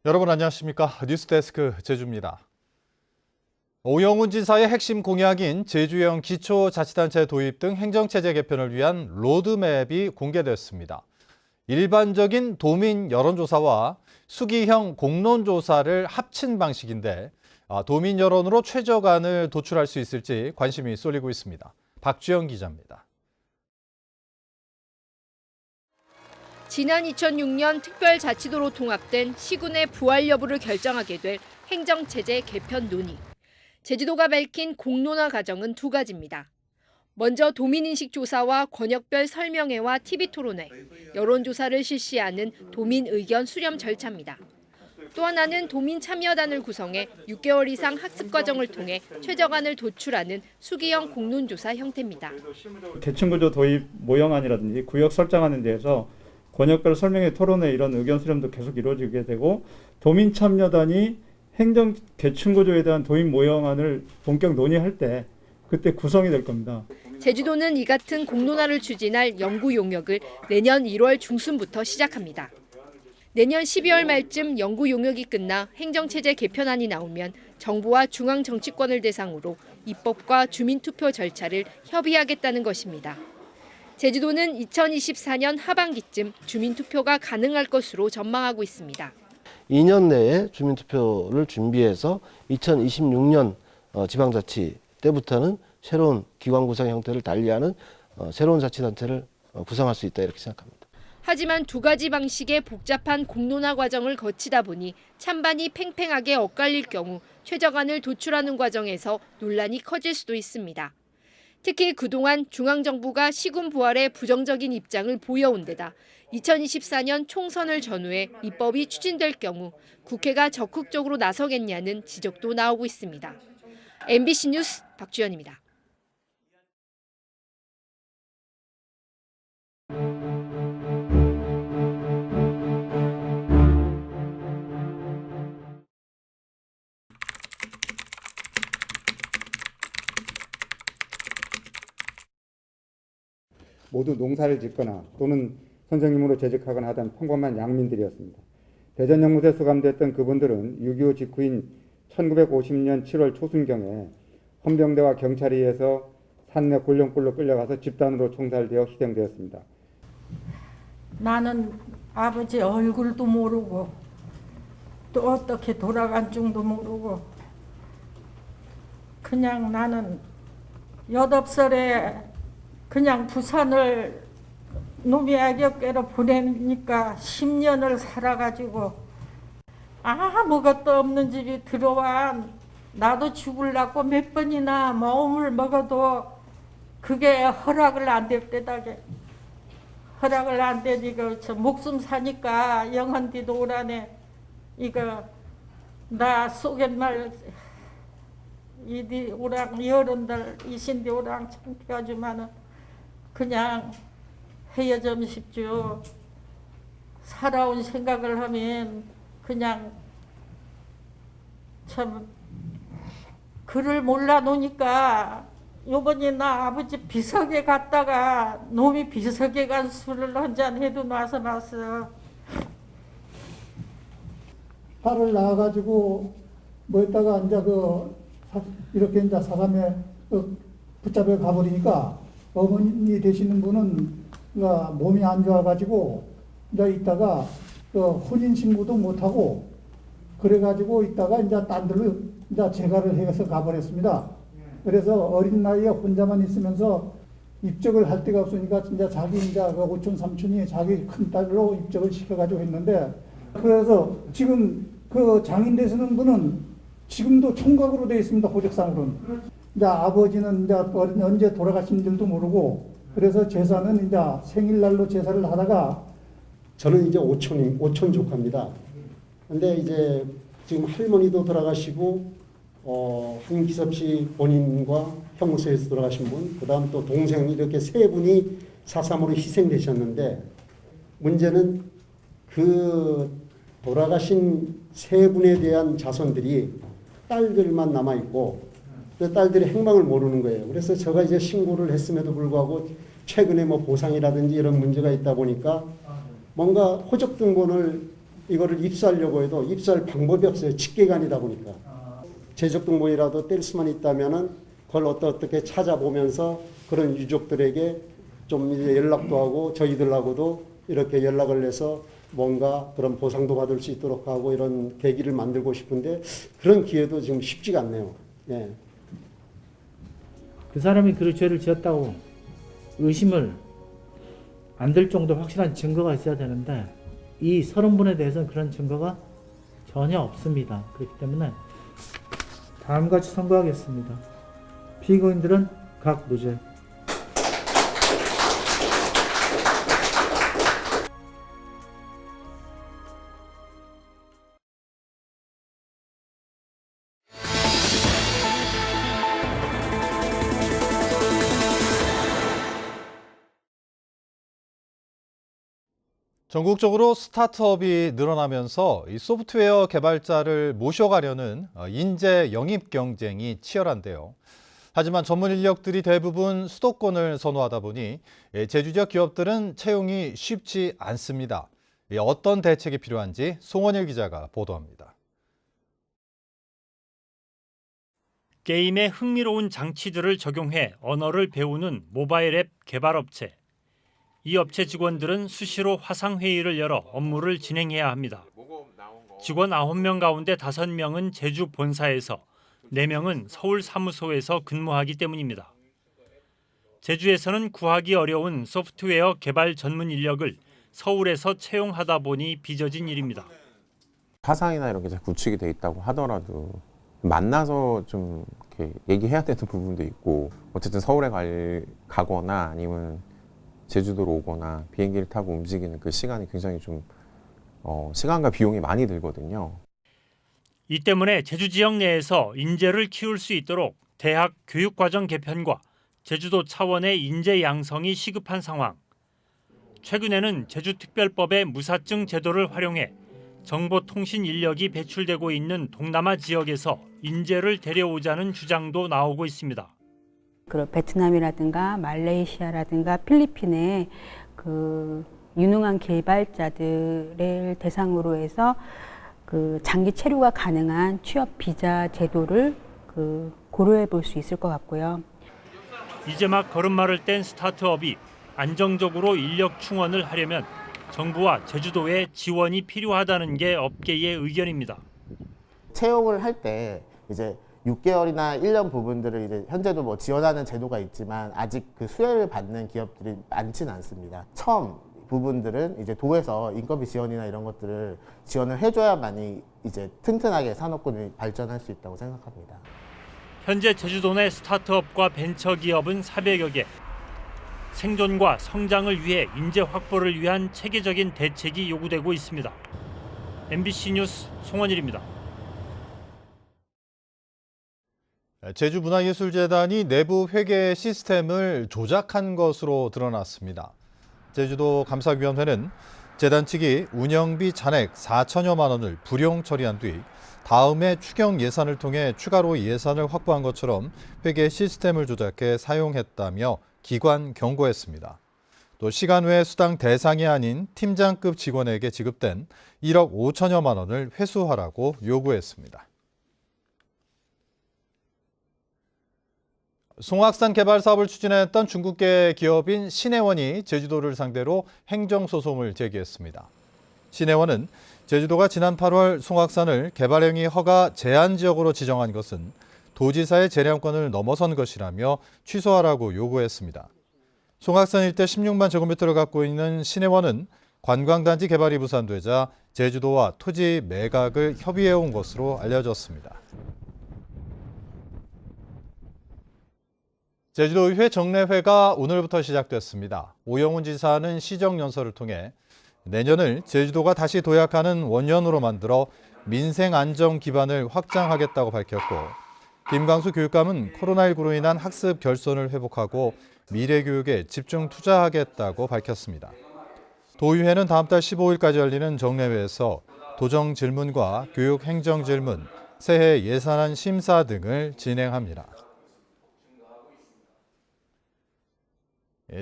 여러분 안녕하십니까? 뉴스데스크 제주입니다. 오영훈 지사의 핵심 공약인 제주형 기초자치단체 도입 등 행정체제 개편을 위한 로드맵이 공개됐습니다. 일반적인 도민 여론조사와 수기형 공론조사를 합친 방식인데 도민 여론으로 최저간을 도출할 수 있을지 관심이 쏠리고 있습니다. 박주영 기자입니다. 지난 2006년 특별자치도로 통합된 시군의 부활 여부를 결정하게 될 행정체제 개편 논의. 제주도가 밝힌 공론화 과정은 두 가지입니다. 먼저 도민인식 조사와 권역별 설명회와 TV토론회, 여론조사를 실시하는 도민 의견 수렴 절차입니다. 또 하나는 도민 참여단을 구성해 6개월 이상 학습 과정을 통해 최저간을 도출하는 수기형 공론조사 형태입니다. 계층구조 도입 모형안이라든지 구역 설정하는 데에서 권역별 설명회, 토론회 이런 의견 수렴도 계속 이루어지게 되고 도민 참여단이 행정 계층구조에 대한 도입 모형안을 본격 논의할 때 그때 구성이 될 겁니다. 제주도는 이 같은 공론화를 추진할 연구 용역을 내년 1월 중순부터 시작합니다. 내년 12월 말쯤 연구 용역이 끝나 행정체제 개편안이 나오면 정부와 중앙정치권을 대상으로 입법과 주민투표 절차를 협의하겠다는 것입니다. 제주도는 2024년 하반기쯤 주민투표가 가능할 것으로 전망하고 있습니다. 2년 내에 주민투표를 준비해서 2026년 지방자치 때부터는 새로운 기관 구성 형태를 달리하는 새로운 자치단체를 구성할 수 있다 이렇게 생각합니다. 하지만 두 가지 방식의 복잡한 공론화 과정을 거치다 보니 찬반이 팽팽하게 엇갈릴 경우 최저간을 도출하는 과정에서 논란이 커질 수도 있습니다. 특히 그동안 중앙정부가 시군 부활에 부정적인 입장을 보여온 데다 2024년 총선을 전후해 입법이 추진될 경우 국회가 적극적으로 나서겠냐는 지적도 나오고 있습니다. MBC 뉴스 박주연입니다. 모두 농사를 짓거나 또는 선생님으로 재직하거나 하던 평범한 양민들이었습니다. 대전 영무소에 수감됐던 그분들은 6.25 직후인 1950년 7월 초순경에 헌병대와 경찰에 의해서 산내 곤령골로 끌려가서 집단으로 총살되어 희생되었습니다. 나는 아버지 얼굴도 모르고 또 어떻게 돌아간 줄도 모르고 그냥 나는 8살에 그냥 부산을 놈이 악역계로 보내니까 10년을 살아가지고 아무것도 없는 집이 들어와 나도 죽으려고 몇 번이나 마음을 먹어도 그게 허락을 안 됐대다게 허락을 안 되니까 저 목숨 사니까 영헌디도 오라네 이거 나 속갯말 이디 오랑 여른들 이신디 오랑 창피하지만은 그냥 헤어져 싶죠. 살아온 생각을 하면 그냥 참 글을 몰라 놓으니까 요번에 나 아버지 비석에 갔다가 놈이 비석에 간 술을 한잔 해도 놔서 났어. 딸을 낳아가지고 뭐했다가 이제 이렇게 이제 사람에 붙잡혀 가버리니까 어머니 되시는 분은 몸이 안 좋아가지고 이제 있다가 혼인 신고도 못하고 그래가지고 있다가 이제 딴 데로 이제 재가를 해서 가버렸습니다. 그래서 어린 나이에 혼자만 있으면서 입적을 할 데가 없으니까 진짜 자기 이제 오촌 삼촌이 자기 큰 딸로 입적을 시켜가지고 했는데 그래서 지금 그 장인 되시는 분은 지금도 총각으로 되어 있습니다. 호적상으로는. 이제 아버지는 이제 언제 돌아가신 줄도 모르고 그래서 제사는 이제 생일날로 제사를 하다가 저는 이제 오촌 조카입니다. 근데 이제 지금 할머니도 돌아가시고 한기섭 씨 본인과 형무소에서 돌아가신 분, 그다음 또 동생 이렇게 세 분이 4.3으로 희생되셨는데 문제는 그 돌아가신 세 분에 대한 자손들이 딸들만 남아 있고 그 딸들이 행방을 모르는 거예요. 그래서 제가 이제 신고를 했음에도 불구하고 최근에 뭐 보상이라든지 이런 문제가 있다 보니까 뭔가 호적 등본을 이거를 입수하려고 해도 입수할 방법이 없어요. 직계간이다 보니까. 제적동물이라도 뗄 수만 있다면은 그걸 어떻게 찾아보면서 그런 유족들에게 좀 이제 연락도 하고 저희들하고도 이렇게 연락을 해서 뭔가 그런 보상도 받을 수 있도록 하고 이런 계기를 만들고 싶은데 그런 기회도 지금 쉽지가 않네요. 예. 그 사람이 그 죄를 지었다고 의심을 안 될 정도 확실한 증거가 있어야 되는데 이 30분에 대해서는 그런 증거가 전혀 없습니다. 그렇기 때문에 다음과 같이 선고하겠습니다. 피고인들은 각 무죄. 전국적으로 스타트업이 늘어나면서 이 소프트웨어 개발자를 모셔가려는 인재 영입 경쟁이 치열한데요. 하지만 전문 인력들이 대부분 수도권을 선호하다 보니 제주 지역 기업들은 채용이 쉽지 않습니다. 어떤 대책이 필요한지 송원일 기자가 보도합니다. 게임에 흥미로운 장치들을 적용해 언어를 배우는 모바일 앱 개발업체. 이 업체 직원들은 수시로 화상회의를 열어 업무를 진행해야 합니다. 직원 9명 가운데 5명은 제주 본사에서 4명은 서울 사무소에서 근무하기 때문입니다. 제주에서는 구하기 어려운 소프트웨어 개발 전문 인력을 서울에서 채용하다 보니 빚어진 일입니다. 화상이나 이런 게 잘 구축이 돼 있다고 하더라도 만나서 좀 이렇게 얘기해야 되는 부분도 있고 어쨌든 서울에 가거나 아니면 제주도로 오거나 비행기를 타고 움직이는 그 시간이 굉장히 좀 시간과 비용이 많이 들거든요. 이 때문에 제주 지역 내에서 인재를 키울 수 있도록 대학 교육과정 개편과 제주도 차원의 인재 양성이 시급한 상황. 최근에는 제주특별법의 무사증 제도를 활용해 정보통신 인력이 배출되고 있는 동남아 지역에서 인재를 데려오자는 주장도 나오고 있습니다. 그 베트남이라든가 말레이시아라든가 필리핀에 그 유능한 개발자들을 대상으로 해서 그 장기 체류가 가능한 취업 비자 제도를 고려해 볼 수 있을 것 같고요. 이제 막 걸음마를 뗀 스타트업이 안정적으로 인력 충원을 하려면 정부와 제주도의 지원이 필요하다는 게 업계의 의견입니다. 채용을 할 때 이제 6개월이나 1년 부분들을 이제 현재도 뭐 지원하는 제도가 있지만 아직 그 수혜를 받는 기업들이 많지는 않습니다. 처음 부분들은 이제 도에서 인건비 지원이나 이런 것들을 지원을 해줘야만이 이제 튼튼하게 산업군이 발전할 수 있다고 생각합니다. 현재 제주도 내 스타트업과 벤처기업은 400여 개. 생존과 성장을 위해 인재 확보를 위한 체계적인 대책이 요구되고 있습니다. MBC 뉴스 송원일입니다. 제주문화예술재단이 내부 회계 시스템을 조작한 것으로 드러났습니다. 제주도 감사위원회는 재단 측이 운영비 잔액 4천여만 원을 불용 처리한 뒤 다음해 추경 예산을 통해 추가로 예산을 확보한 것처럼 회계 시스템을 조작해 사용했다며 기관 경고했습니다. 또 시간 외 수당 대상이 아닌 팀장급 직원에게 지급된 1억 5천여만 원을 회수하라고 요구했습니다. 송악산 개발 사업을 추진했던 중국계 기업인 신해원이 제주도를 상대로 행정소송을 제기했습니다. 신해원은 제주도가 지난 8월 송악산을 개발행위 허가 제한 지역으로 지정한 것은 도지사의 재량권을 넘어선 것이라며 취소하라고 요구했습니다. 송악산 일대 16만 제곱미터를 갖고 있는 신해원은 관광단지 개발이 무산되자 제주도와 토지 매각을 협의해온 것으로 알려졌습니다. 제주도의회 정례회가 오늘부터 시작됐습니다. 오영훈 지사는 시정연설을 통해 내년을 제주도가 다시 도약하는 원년으로 만들어 민생 안정 기반을 확장하겠다고 밝혔고, 김광수 교육감은 코로나19로 인한 학습 결손을 회복하고 미래 교육에 집중 투자하겠다고 밝혔습니다. 도의회는 다음 달 15일까지 열리는 정례회에서 도정 질문과 교육 행정 질문, 새해 예산안 심사 등을 진행합니다.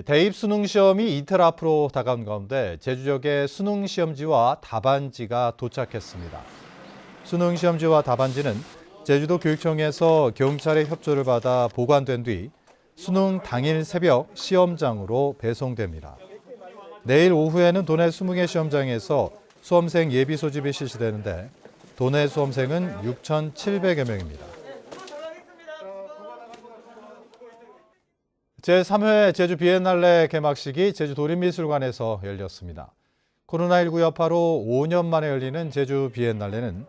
대입 수능 시험이 이틀 앞으로 다가온 가운데 제주 지역의 수능 시험지와 답안지가 도착했습니다. 수능 시험지와 답안지는 제주도 교육청에서 경찰의 협조를 받아 보관된 뒤 수능 당일 새벽 시험장으로 배송됩니다. 내일 오후에는 도내 20개 시험장에서 수험생 예비 소집이 실시되는데 도내 수험생은 6,700여 명입니다. 제3회 제주 비엔날레 개막식이 제주 도립미술관에서 열렸습니다. 코로나19 여파로 5년 만에 열리는 제주 비엔날레는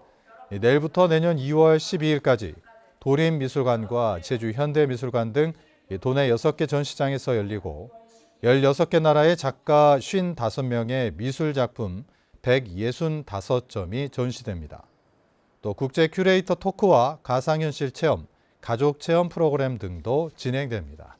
내일부터 내년 2월 12일까지 도립미술관과 제주 현대미술관 등 도내 6개 전시장에서 열리고 16개 나라의 작가 55명의 미술작품 165점이 전시됩니다. 또 국제 큐레이터 토크와 가상현실 체험, 가족 체험 프로그램 등도 진행됩니다.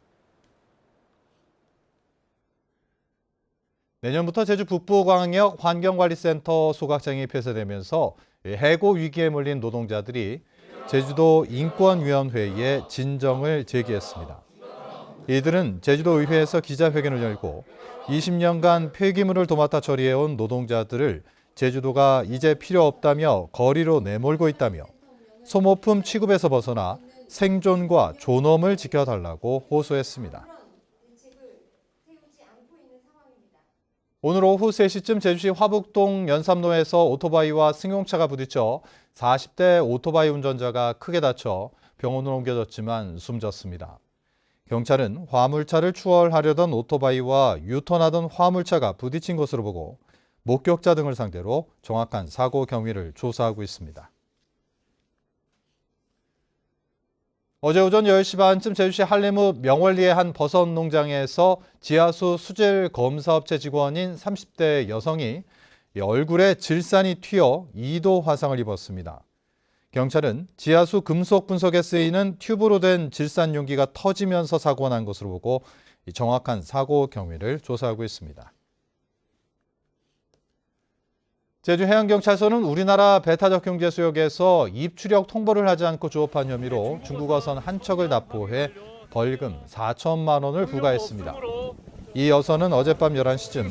내년부터 제주 북부광역 환경관리센터 소각장이 폐쇄되면서 해고 위기에 몰린 노동자들이 제주도 인권위원회에 진정을 제기했습니다. 이들은 제주도의회에서 기자회견을 열고 20년간 폐기물을 도맡아 처리해온 노동자들을 제주도가 이제 필요 없다며 거리로 내몰고 있다며 소모품 취급에서 벗어나 생존과 존엄을 지켜달라고 호소했습니다. 오늘 오후 3시쯤 제주시 화북동 연삼로에서 오토바이와 승용차가 부딪혀 40대 오토바이 운전자가 크게 다쳐 병원으로 옮겨졌지만 숨졌습니다. 경찰은 화물차를 추월하려던 오토바이와 유턴하던 화물차가 부딪힌 것으로 보고 목격자 등을 상대로 정확한 사고 경위를 조사하고 있습니다. 어제 오전 10시 반쯤 제주시 한림읍 명월리의 한 버섯 농장에서 지하수 수질 검사업체 직원인 30대 여성이 얼굴에 질산이 튀어 2도 화상을 입었습니다. 경찰은 지하수 금속 분석에 쓰이는 튜브로 된 질산 용기가 터지면서 사고가 난 것으로 보고 정확한 사고 경위를 조사하고 있습니다. 제주해양경찰서는 우리나라 배타적 경제 수역에서 입출력 통보를 하지 않고 조업한 혐의로 중국 어선 한 척을 납포해 벌금 4천만 원을 부과했습니다. 이 어선은 어젯밤 11시쯤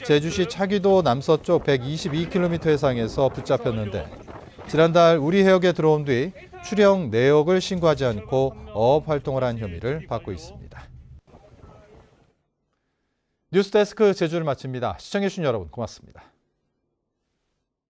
제주시 차기도 남서쪽 122km 해상에서 붙잡혔는데 지난달 우리 해역에 들어온 뒤 출형 내역을 신고하지 않고 어업 활동을 한 혐의를 받고 있습니다. 뉴스데스크 제주를 마칩니다. 시청해주신 여러분 고맙습니다.